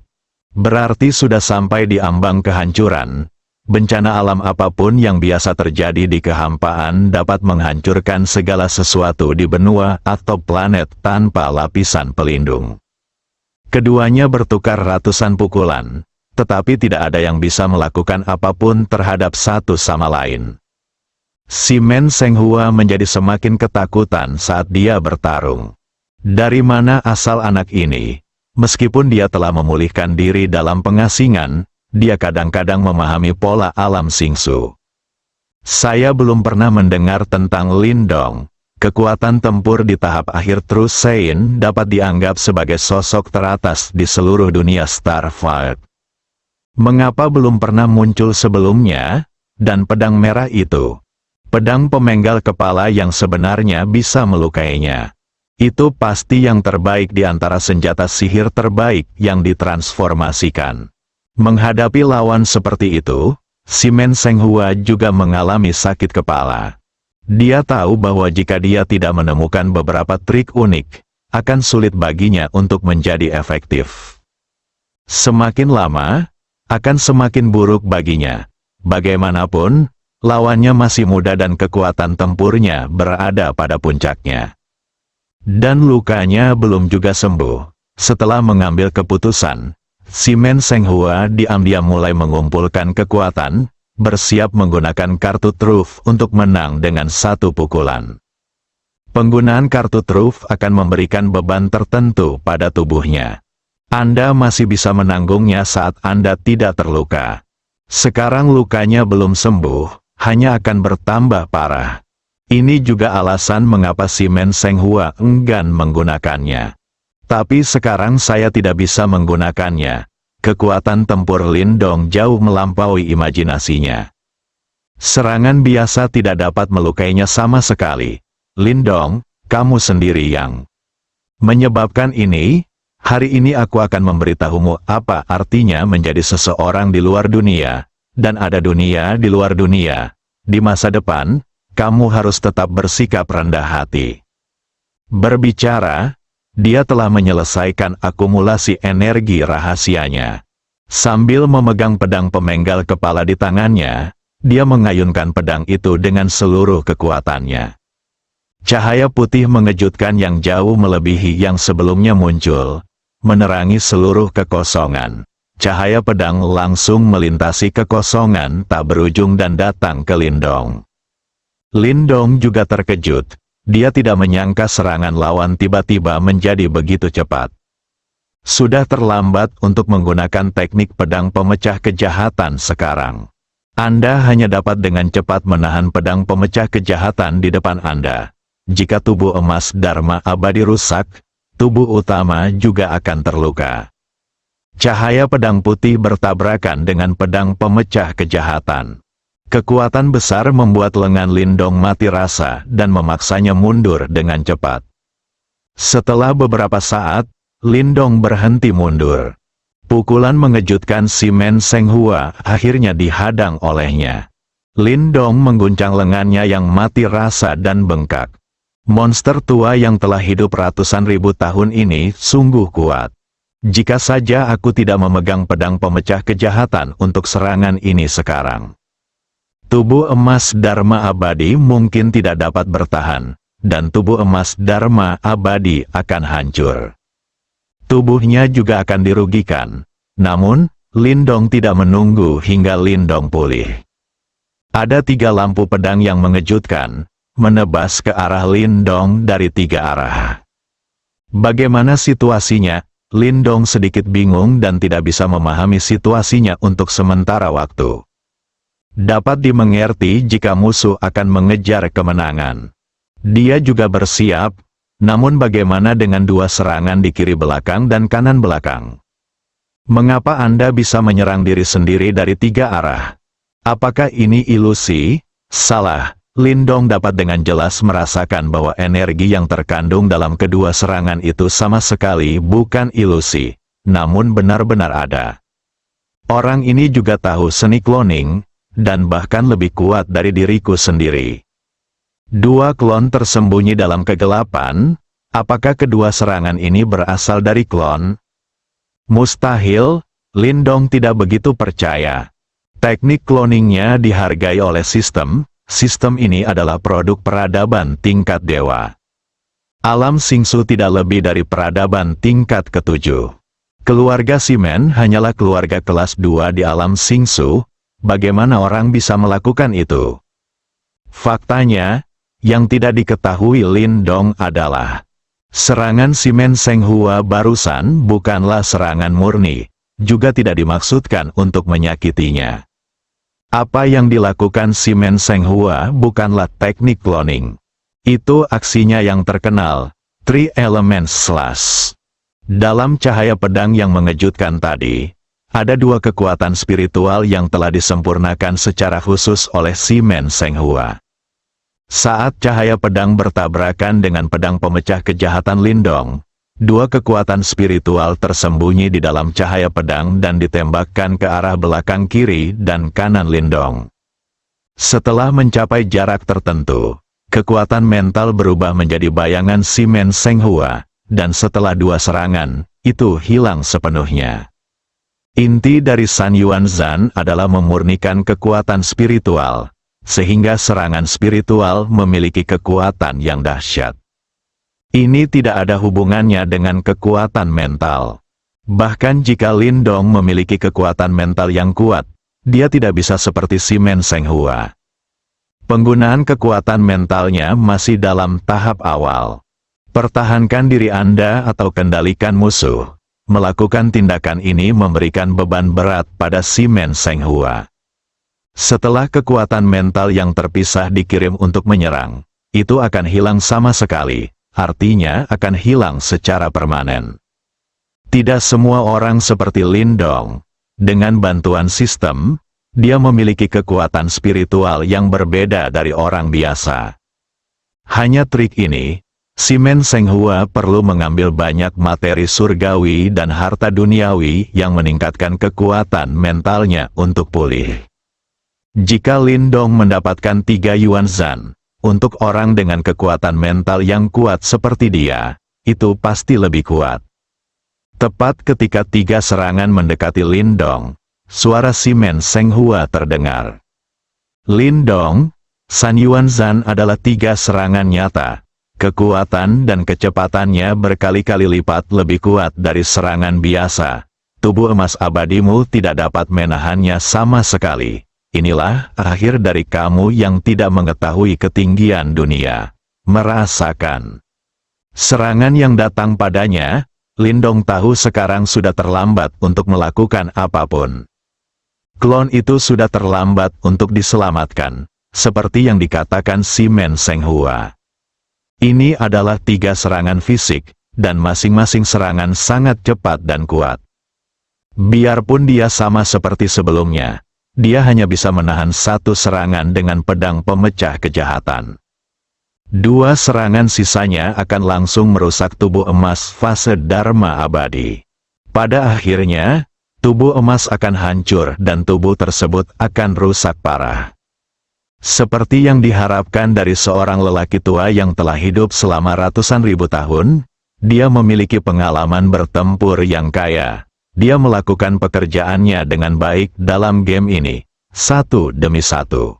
berarti sudah sampai di ambang kehancuran. Bencana alam apapun yang biasa terjadi di kehampaan dapat menghancurkan segala sesuatu di benua atau planet tanpa lapisan pelindung. Keduanya bertukar ratusan pukulan, tetapi tidak ada yang bisa melakukan apapun terhadap satu sama lain. Si Men Senghua menjadi semakin ketakutan saat dia bertarung. Dari mana asal anak ini? Meskipun dia telah memulihkan diri dalam pengasingan, dia kadang-kadang memahami pola alam Singsu. Saya belum pernah mendengar tentang Lindong. Kekuatan tempur di tahap akhir True Sein dapat dianggap sebagai sosok teratas di seluruh dunia Starfield. Mengapa belum pernah muncul sebelumnya? Dan pedang merah itu, pedang pemenggal kepala yang sebenarnya bisa melukainya. Itu pasti yang terbaik di antara senjata sihir terbaik yang ditransformasikan. Menghadapi lawan seperti itu, si Men Senghua juga mengalami sakit kepala. Dia tahu bahwa jika dia tidak menemukan beberapa trik unik, akan sulit baginya untuk menjadi efektif. Semakin lama, akan semakin buruk baginya. Bagaimanapun, Lawannya masih muda dan kekuatan tempurnya berada pada puncaknya. Dan lukanya belum juga sembuh. Setelah mengambil keputusan, si Men Senghua diam-diam mulai mengumpulkan kekuatan, bersiap menggunakan kartu truf untuk menang dengan satu pukulan. Penggunaan kartu truf akan memberikan beban tertentu pada tubuhnya. Anda masih bisa menanggungnya saat Anda tidak terluka. Sekarang lukanya belum sembuh, hanya akan bertambah parah. Ini juga alasan mengapa si Men Senghua enggan menggunakannya. Tapi sekarang saya tidak bisa menggunakannya. Kekuatan tempur Lindong jauh melampaui imajinasinya. Serangan biasa tidak dapat melukainya sama sekali. Lindong, kamu sendiri yang menyebabkan ini. Hari ini aku akan memberitahumu apa artinya menjadi seseorang di luar dunia. Dan ada dunia di luar dunia. Di masa depan, kamu harus tetap bersikap rendah hati. Berbicara, dia telah menyelesaikan akumulasi energi rahasianya. Sambil memegang pedang pemenggal kepala di tangannya, dia mengayunkan pedang itu dengan seluruh kekuatannya. Cahaya putih mengejutkan yang jauh melebihi yang sebelumnya muncul, menerangi seluruh kekosongan. Cahaya pedang langsung melintasi kekosongan tak berujung dan datang ke Lindong. Lindong juga terkejut. Dia tidak menyangka serangan lawan tiba-tiba menjadi begitu cepat. Sudah terlambat untuk menggunakan teknik pedang pemecah kejahatan sekarang. Anda hanya dapat dengan cepat menahan pedang pemecah kejahatan di depan Anda. Jika tubuh emas Dharma abadi rusak, tubuh utama juga akan terluka. Cahaya pedang putih bertabrakan dengan pedang pemecah kejahatan. Kekuatan besar membuat lengan Lindong mati rasa dan memaksanya mundur dengan cepat. Setelah beberapa saat, Lindong berhenti mundur. Pukulan mengejutkan si Men Senghua akhirnya dihadang olehnya. Lindong mengguncang lengannya yang mati rasa dan bengkak. Monster tua yang telah hidup ratusan ribu tahun ini sungguh kuat. Jika saja aku tidak memegang pedang pemecah kejahatan untuk serangan ini sekarang. Tubuh emas Dharma abadi mungkin tidak dapat bertahan, dan tubuh emas Dharma abadi akan hancur. Tubuhnya juga akan dirugikan. Namun, Lindong tidak menunggu hingga Lindong pulih. Ada 3 lampu pedang yang mengejutkan, menebas ke arah Lindong dari 3 arah. Bagaimana situasinya? Lindong sedikit bingung dan tidak bisa memahami situasinya untuk sementara waktu. Dapat dimengerti jika musuh akan mengejar kemenangan. Dia juga bersiap, namun bagaimana dengan 2 serangan di kiri belakang dan kanan belakang? Mengapa Anda bisa menyerang diri sendiri dari 3 arah? Apakah ini ilusi? Salah. Lindong dapat dengan jelas merasakan bahwa energi yang terkandung dalam kedua serangan itu sama sekali bukan ilusi, namun benar-benar ada. Orang ini juga tahu seni cloning, dan bahkan lebih kuat dari diriku sendiri. 2 klon tersembunyi dalam kegelapan. Apakah kedua serangan ini berasal dari klon? Mustahil. Lindong tidak begitu percaya. Teknik cloningnya dihargai oleh sistem. Sistem ini adalah produk peradaban tingkat dewa. Alam Singsu tidak lebih dari peradaban tingkat ke-7. Keluarga Simen hanyalah keluarga kelas 2 di alam Singsu. Bagaimana orang bisa melakukan itu? Faktanya, yang tidak diketahui Lindong adalah serangan si Men Senghua barusan bukanlah serangan murni, juga tidak dimaksudkan untuk menyakitinya. Apa yang dilakukan si Men Senghua bukanlah teknik cloning. Itu aksinya yang terkenal, Three Elements Slash. Dalam cahaya pedang yang mengejutkan tadi, ada 2 kekuatan spiritual yang telah disempurnakan secara khusus oleh si Men Senghua. Saat cahaya pedang bertabrakan dengan pedang pemecah kejahatan Lindong, 2 kekuatan spiritual tersembunyi di dalam cahaya pedang dan ditembakkan ke arah belakang kiri dan kanan Lindong. Setelah mencapai jarak tertentu, kekuatan mental berubah menjadi bayangan si Men Senghua, dan setelah 2 serangan, itu hilang sepenuhnya. Inti dari San Yuan Zhan adalah memurnikan kekuatan spiritual. sehingga serangan spiritual memiliki kekuatan yang dahsyat. Ini tidak ada hubungannya dengan kekuatan mental. Bahkan jika Lindong memiliki kekuatan mental yang kuat, dia tidak bisa seperti Simen Senghua. Penggunaan kekuatan mentalnya masih dalam tahap awal. Pertahankan diri Anda atau kendalikan musuh. Melakukan tindakan ini memberikan beban berat pada Simen Senghua. Setelah kekuatan mental yang terpisah dikirim untuk menyerang, itu akan hilang sama sekali, artinya akan hilang secara permanen. Tidak semua orang seperti Lindong. Dengan bantuan sistem, dia memiliki kekuatan spiritual yang berbeda dari orang biasa. Hanya trik ini, Simen Senghua perlu mengambil banyak materi surgawi dan harta duniawi yang meningkatkan kekuatan mentalnya untuk pulih. Jika Lindong mendapatkan 3 Yuanzhan, untuk orang dengan kekuatan mental yang kuat seperti dia, itu pasti lebih kuat. Tepat ketika 3 serangan mendekati Lindong, suara Simen Senghua terdengar. Lindong, San Yuanzhan adalah 3 serangan nyata. Kekuatan dan kecepatannya berkali-kali lipat lebih kuat dari serangan biasa. Tubuh emas abadimu tidak dapat menahannya sama sekali. Inilah akhir dari kamu yang tidak mengetahui ketinggian dunia. Merasakan serangan yang datang padanya, Lindong tahu sekarang sudah terlambat untuk melakukan apapun. Klon itu sudah terlambat untuk diselamatkan, seperti yang dikatakan Simen Senghua. Ini adalah 3 serangan fisik, dan masing-masing serangan sangat cepat dan kuat. Biarpun dia sama seperti sebelumnya, dia hanya bisa menahan 1 serangan dengan pedang pemecah kejahatan. 2 serangan sisanya akan langsung merusak tubuh emas fase Dharma abadi. Pada akhirnya, tubuh emas akan hancur dan tubuh tersebut akan rusak parah. Seperti yang diharapkan dari seorang lelaki tua yang telah hidup selama ratusan ribu tahun, dia memiliki pengalaman bertempur yang kaya. Dia melakukan pekerjaannya dengan baik dalam game ini, satu demi satu.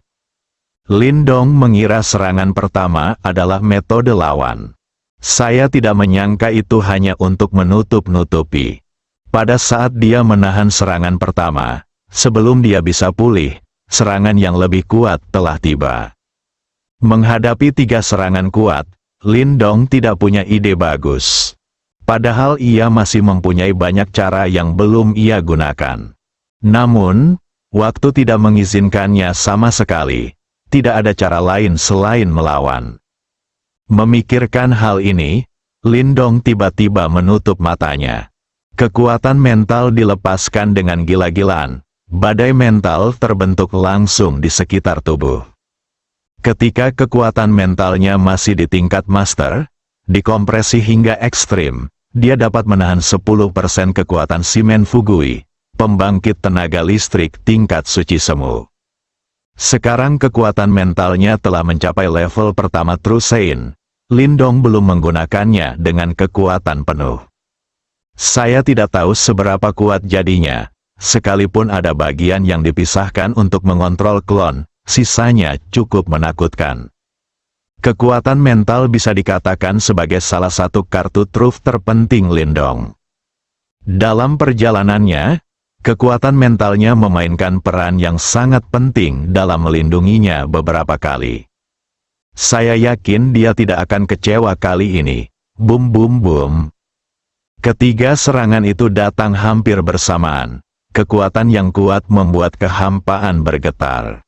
Lindong mengira serangan pertama adalah metode lawan. Saya tidak menyangka itu hanya untuk menutup-nutupi. Pada saat dia menahan serangan pertama, sebelum dia bisa pulih, serangan yang lebih kuat telah tiba. Menghadapi 3 serangan kuat, Lindong tidak punya ide bagus. Padahal ia masih mempunyai banyak cara yang belum ia gunakan. Namun, waktu tidak mengizinkannya sama sekali. Tidak ada cara lain selain melawan. Memikirkan hal ini, Lindong tiba-tiba menutup matanya. Kekuatan mental dilepaskan dengan gila-gilaan. Badai mental terbentuk langsung di sekitar tubuh. Ketika kekuatan mentalnya masih di tingkat master, dikompresi hingga ekstrim, dia dapat menahan 10% kekuatan Simen Fugui, pembangkit tenaga listrik tingkat suci semu. Sekarang kekuatan mentalnya telah mencapai level pertama True Sein. Lindong belum menggunakannya dengan kekuatan penuh. Saya tidak tahu seberapa kuat jadinya, sekalipun ada bagian yang dipisahkan untuk mengontrol klon, sisanya cukup menakutkan. Kekuatan mental bisa dikatakan sebagai salah satu kartu truf terpenting Lindong. Dalam perjalanannya, kekuatan mentalnya memainkan peran yang sangat penting dalam melindunginya beberapa kali. Saya yakin dia tidak akan kecewa kali ini. Bum bum bum. Ketiga serangan itu datang hampir bersamaan. Kekuatan yang kuat membuat kehampaan bergetar.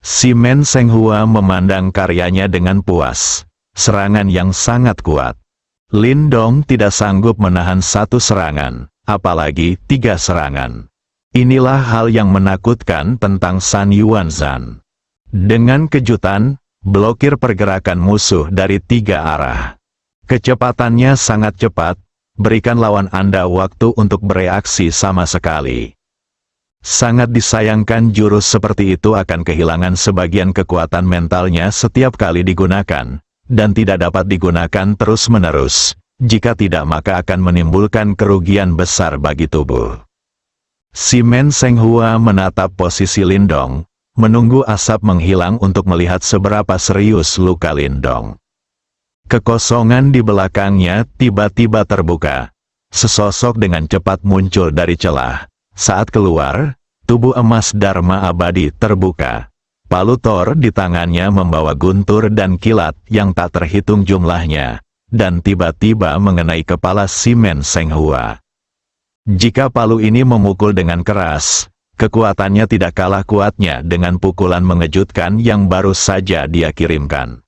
Simen Senghua memandang karyanya dengan puas. Serangan yang sangat kuat. Lindong tidak sanggup menahan 1 serangan, apalagi 3 serangan. Inilah hal yang menakutkan tentang San Yuanzhan. Dengan kejutan, blokir pergerakan musuh dari 3 arah. Kecepatannya sangat cepat, berikan lawan Anda waktu untuk bereaksi sama sekali. Sangat disayangkan jurus seperti itu akan kehilangan sebagian kekuatan mentalnya setiap kali digunakan, dan tidak dapat digunakan terus-menerus. Jika tidak maka akan menimbulkan kerugian besar bagi tubuh. Simen Senghua menatap posisi Lindong, menunggu asap menghilang untuk melihat seberapa serius luka Lindong. Kekosongan di belakangnya tiba-tiba terbuka. Sesosok dengan cepat muncul dari celah. Saat keluar, tubuh emas Dharma Abadi terbuka. Palu Thor di tangannya membawa guntur dan kilat yang tak terhitung jumlahnya, dan tiba-tiba mengenai kepala Si Men Seng Hua. Jika palu ini memukul dengan keras, kekuatannya tidak kalah kuatnya dengan pukulan mengejutkan yang baru saja dia kirimkan.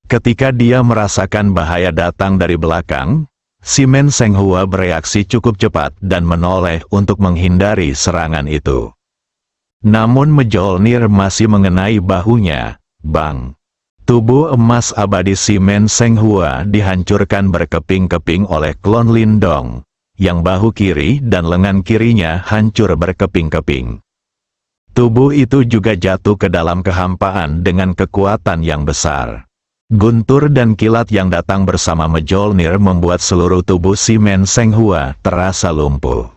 Ketika dia merasakan bahaya datang dari belakang, Si Men Seng Hua bereaksi cukup cepat dan menoleh untuk menghindari serangan itu. Namun Mjolnir masih mengenai bahunya. Bang! Tubuh emas abadi Si Men Seng Hua dihancurkan berkeping-keping oleh klon Lindong, yang bahu kiri dan lengan kirinya hancur berkeping-keping. Tubuh itu juga jatuh ke dalam kehampaan dengan kekuatan yang besar. Guntur dan kilat yang datang bersama Mjolnir membuat seluruh tubuh Si Men Seng Hua terasa lumpuh.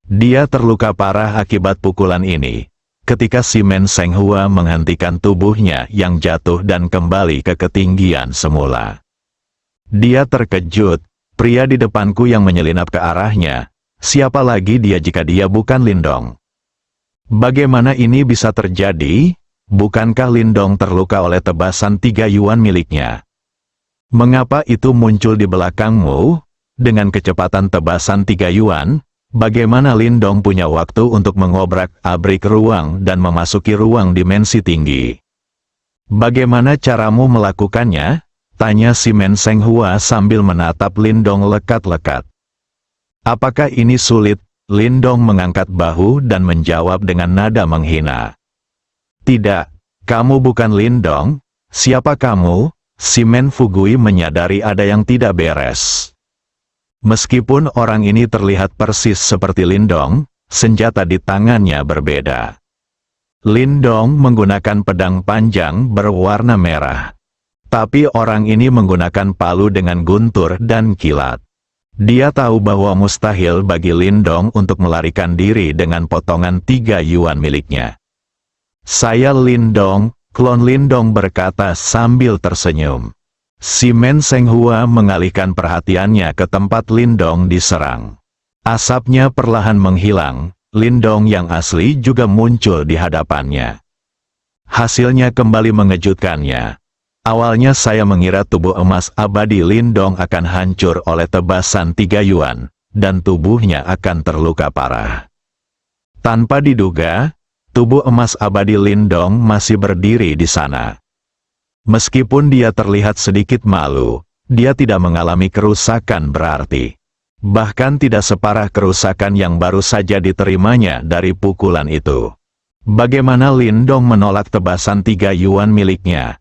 Dia terluka parah akibat pukulan ini, ketika Si Men Seng Hua menghentikan tubuhnya yang jatuh dan kembali ke ketinggian semula. Dia terkejut, pria di depanku yang menyelinap ke arahnya, siapa lagi dia jika dia bukan Lindong? Bagaimana ini bisa terjadi? Bukankah Lindong terluka oleh tebasan 3 yuan miliknya? Mengapa itu muncul di belakangmu? Dengan kecepatan tebasan 3 yuan, bagaimana Lindong punya waktu untuk mengobrak-abrik ruang dan memasuki ruang dimensi tinggi? Bagaimana caramu melakukannya? Tanya Si Men Seng Hua sambil menatap Lindong lekat-lekat. Apakah ini sulit? Lindong mengangkat bahu dan menjawab dengan nada menghina. Tidak, kamu bukan Lindong. Siapa kamu? Si Men Fugui menyadari ada yang tidak beres. Meskipun orang ini terlihat persis seperti Lindong, senjata di tangannya berbeda. Lindong menggunakan pedang panjang berwarna merah. Tapi orang ini menggunakan palu dengan guntur dan kilat. Dia tahu bahwa mustahil bagi Lindong untuk melarikan diri dengan potongan 3 yuan miliknya. Saya Lindong, klon Lindong berkata sambil tersenyum. Si Men Seng Hua mengalihkan perhatiannya ke tempat Lindong diserang. Asapnya perlahan menghilang, Lindong yang asli juga muncul di hadapannya. Hasilnya kembali mengejutkannya. Awalnya saya mengira tubuh emas abadi Lindong akan hancur oleh tebasan 3 yuan, dan tubuhnya akan terluka parah. Tanpa diduga, tubuh emas abadi Lindong masih berdiri di sana. Meskipun dia terlihat sedikit malu, dia tidak mengalami kerusakan berarti. Bahkan tidak separah kerusakan yang baru saja diterimanya dari pukulan itu. Bagaimana Lindong menolak tebasan 3 yuan miliknya?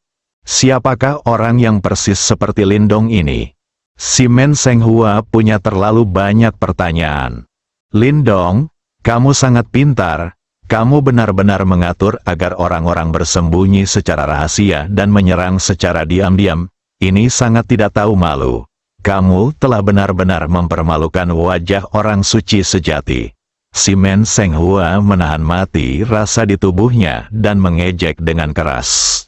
Siapakah orang yang persis seperti Lindong ini? Si Men Seng Hua punya terlalu banyak pertanyaan. Lindong, kamu sangat pintar. Kamu benar-benar mengatur agar orang-orang bersembunyi secara rahasia dan menyerang secara diam-diam. Ini sangat tidak tahu malu. Kamu telah benar-benar mempermalukan wajah orang suci sejati. Si Men Seng Hua menahan mati rasa di tubuhnya dan mengejek dengan keras.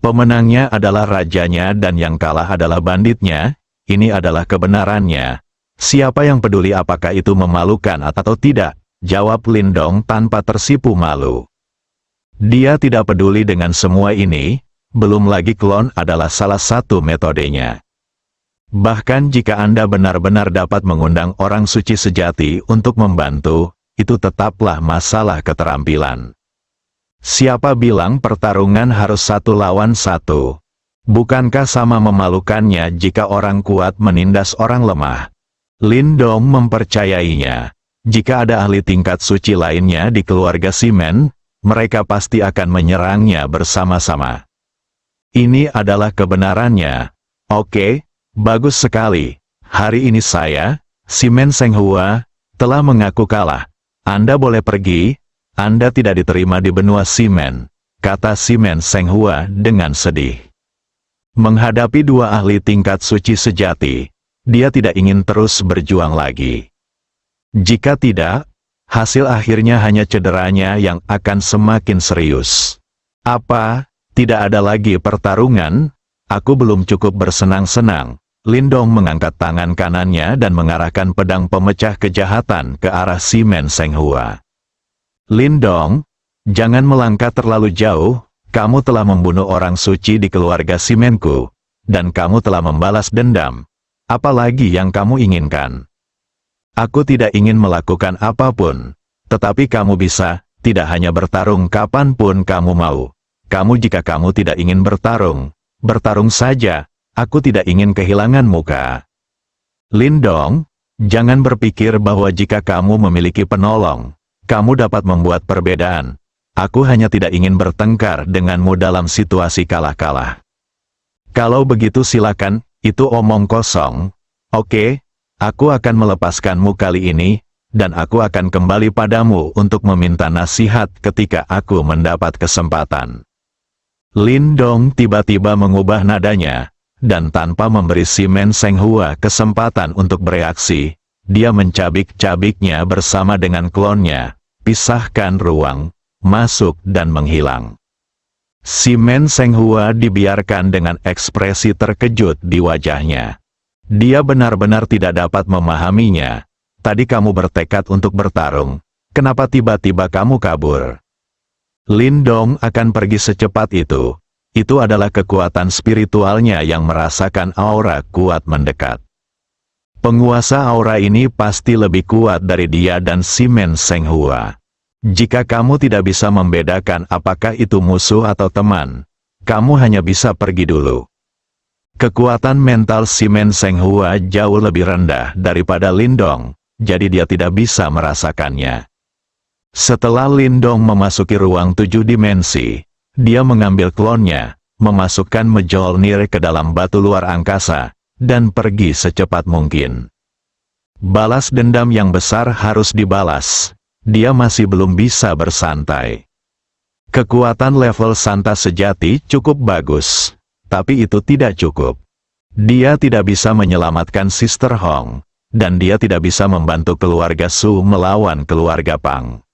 Pemenangnya adalah rajanya dan yang kalah adalah banditnya. Ini adalah kebenarannya. Siapa yang peduli apakah itu memalukan atau tidak? Jawab Lindong tanpa tersipu malu. Dia tidak peduli dengan semua ini, belum lagi klon adalah salah satu metodenya. Bahkan jika Anda benar-benar dapat mengundang orang suci sejati untuk membantu, itu tetaplah masalah keterampilan. Siapa bilang pertarungan harus 1 lawan 1? Bukankah sama memalukannya jika orang kuat menindas orang lemah? Lindong mempercayainya. Jika ada ahli tingkat suci lainnya di keluarga Si Men, mereka pasti akan menyerangnya bersama-sama. Ini adalah kebenarannya. Oke, bagus sekali. Hari ini saya, Si Men Seng Hua, telah mengaku kalah. Anda boleh pergi, Anda tidak diterima di benua Si Men, kata Si Men Seng Hua dengan sedih. Menghadapi 2 ahli tingkat suci sejati, dia tidak ingin terus berjuang lagi. Jika tidak, hasil akhirnya hanya cederanya yang akan semakin serius. Apa, tidak ada lagi pertarungan? Aku belum cukup bersenang-senang. Lindong mengangkat tangan kanannya dan mengarahkan pedang pemecah kejahatan ke arah si Men Seng Hua. Lindong, jangan melangkah terlalu jauh, kamu telah membunuh orang suci di keluarga Simenku, dan kamu telah membalas dendam. Apalagi yang kamu inginkan? Aku tidak ingin melakukan apapun, tetapi kamu bisa, tidak hanya bertarung kapanpun kamu mau. Jika kamu tidak ingin bertarung, bertarung saja, aku tidak ingin kehilangan muka. Lindong, jangan berpikir bahwa jika kamu memiliki penolong, kamu dapat membuat perbedaan. Aku hanya tidak ingin bertengkar denganmu dalam situasi kalah-kalah. Kalau begitu silakan, itu omong kosong. Oke, aku akan melepaskanmu kali ini, dan aku akan kembali padamu untuk meminta nasihat ketika aku mendapat kesempatan. Lindong tiba-tiba mengubah nadanya, dan tanpa memberi si Men Seng Hua kesempatan untuk bereaksi, dia mencabik-cabiknya bersama dengan klonnya, pisahkan ruang, masuk dan menghilang. Si Men Seng Hua dibiarkan dengan ekspresi terkejut di wajahnya. Dia benar-benar tidak dapat memahaminya. Tadi kamu bertekad untuk bertarung, kenapa tiba-tiba kamu kabur? Lindong akan pergi secepat itu. Itu adalah kekuatan spiritualnya yang merasakan aura kuat mendekat. Penguasa aura ini pasti lebih kuat dari dia dan si Men Seng Hua. Jika kamu tidak bisa membedakan apakah itu musuh atau teman, kamu hanya bisa pergi dulu. Kekuatan mental si Men Seng Hua jauh lebih rendah daripada Lindong, jadi dia tidak bisa merasakannya. Setelah Lindong memasuki ruang 7 dimensi, dia mengambil klonnya, memasukkan Mjolnir ke dalam batu luar angkasa, dan pergi secepat mungkin. Balas dendam yang besar harus dibalas. Dia masih belum bisa bersantai. Kekuatan level Santa sejati cukup bagus, tapi itu tidak cukup. Dia tidak bisa menyelamatkan Sister Hong, dan dia tidak bisa membantu keluarga Su melawan keluarga Pang.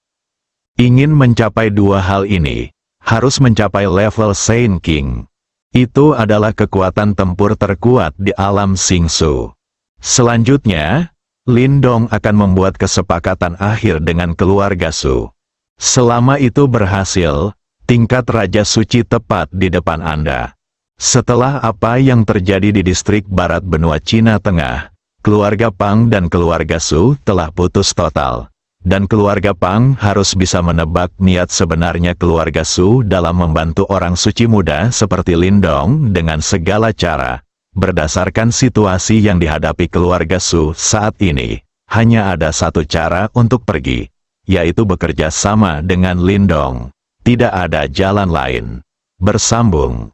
Ingin mencapai dua hal ini, harus mencapai level Saint King. Itu adalah kekuatan tempur terkuat di alam Xingsu. Selanjutnya, Lindong akan membuat kesepakatan akhir dengan keluarga Su. Selama itu berhasil, tingkat Raja Suci tepat di depan Anda. Setelah apa yang terjadi di distrik barat benua Cina Tengah, keluarga Pang dan keluarga Su telah putus total. Dan keluarga Pang harus bisa menebak niat sebenarnya keluarga Su dalam membantu orang suci muda seperti Lindong dengan segala cara. Berdasarkan situasi yang dihadapi keluarga Su saat ini, hanya ada satu cara untuk pergi, yaitu bekerja sama dengan Lindong. Tidak ada jalan lain. Bersambung.